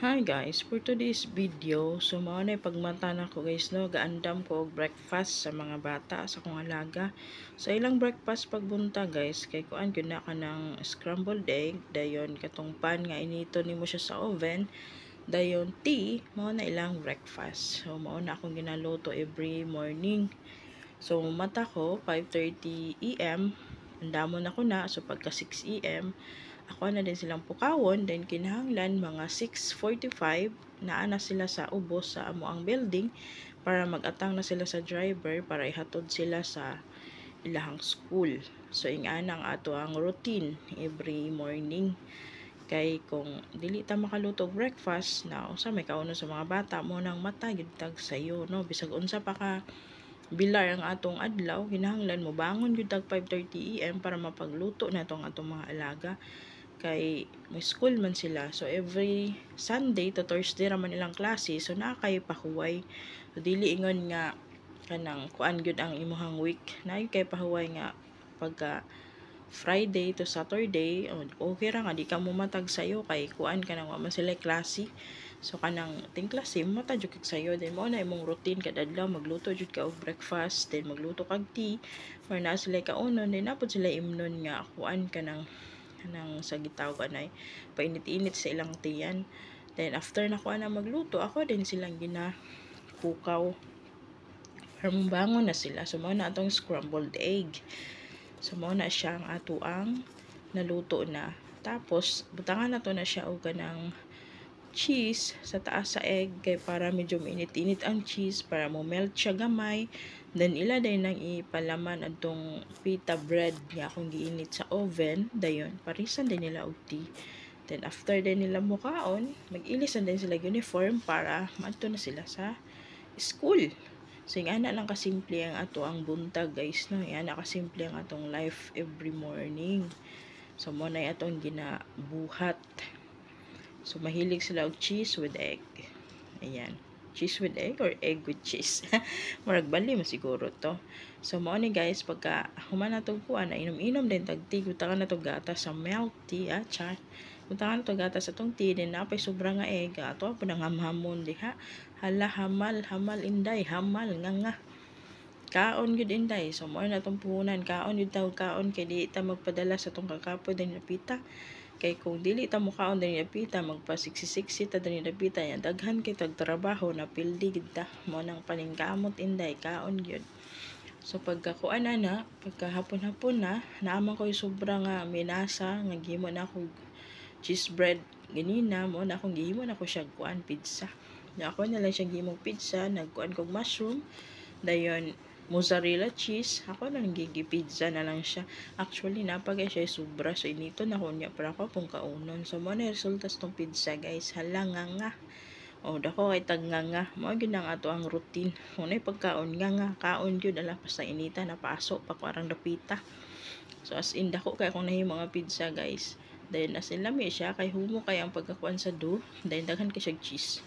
Hi guys, for today's video, so mao na pagmanta na ko guys no, gaandam ko og breakfast sa mga bata sa kong alaga. So ilang breakfast pagbunta guys, kay kuan gyud na ka ng scrambled egg, dayon katong pan nga inito nimo siya sa oven, dayon tea, mao na ilang breakfast. So mao na akong ginaluto every morning. So mata ko 5:30 AM, andamon ako na, so pagka 6 AM ako na din silang pukawon, then kinahanglan mga 6:45 naa na sila sa ubos sa amoang building para mag-atang na sila sa driver para ihatod sila sa ilahang school. So ingana ang ato ang routine every morning. Kay kung dili ta makaluto og breakfast na usa may kauno sa mga bata mo nang mata gyud tag sayo no, bisag unsa pa ka bilar ang atong adlaw, kinahanglan mo bangon gyud tag 5:30 AM para mapagluto na atong mga alaga. Kay may school man sila, so every Sunday to Thursday raman ilang klase, so naa kay pahuway. So dili ingon nga kanang kuan gyud ang imuhang week, na kay pahuway nga pagka Friday to Saturday okay ra nga di ka mo matag sayo kay kuan kanang wa man sila klase. So kanang ting klase mata jud kag sayo, then mo na imong routine kada adlaw magluto jud ka og breakfast, then magluto kag tea or na sila kaunon, then napod sila imnon nga kuan kanang sa gitawag anay painit-init sa ilang tiyan. Then after na ko na magluto, ako din silang ginapukaw para bangon na sila. So mao na atong scrambled egg. So mao na siya ang ato ang naluto na. Tapos butangan na to na siya og kanang cheese sa taas sa egg kay para medyo mainit-init ang cheese para mo melt siya gamay. Then ila day nang ipalaman adtong pita bread nga akong giinit sa oven, dayon parisan din nila og tea. Then after din nila mukaon, mag-ilisan din sila uniform para maadto na sila sa school. So ingana lang kasimple ang ato ang buntag guys no, ingana kasimple ang atong life every morning. So mo na atong ginabuhat. So mahilig sila og cheese with egg. Ayan, cheese with egg or egg with cheese. Murag bali mo siguro to. So mao ni guys, pagka human na tong kuan na inom-inom din tag tea, gutangan na to gatas sa milk tea cha. Gutangan na to gatas sa tong tea, din napay sobra nga egg. Ato po nang hamhamon diha. Hala hamal inday, hamal nga. Kaon gyud inday. So mao na tong puhunan, kaon gyud tawag kaon kay di ta magpadala sa tong kakapoy din napita. Kay kung dili ta mukaon din napita, magpasiksisiksi ta din napita, yan daghan kay tag trabaho na pildi gid ta. Mo nang paningkamot inday, kaon gyud. So pagkakuan na, pagka hapon-hapon na, naaman ko yung sobra nga minasa nga gihimo na ako cheese bread ganina, mo na akong gihimo na ko siya kuan pizza. Na ako na lang siya gihimong pizza, nagkuan kog mushroom, dayon mozzarella cheese, ako na lang pizza na lang siya. Actually napagay siya sobra, so inito na ko niya para ako pong kaunon. So mo na resulta sa tong pizza guys, hala nga. O dako kay tag nga mo gyud ang ato ang routine. Unay pagkaon nga kaon gyud ala basta inita na paso pa parang dapita. So as in dako kay akong nahimo mga pizza guys. Then as in lami siya kay humo kay ang pagkakuan sa dough, then daghan kay siya cheese.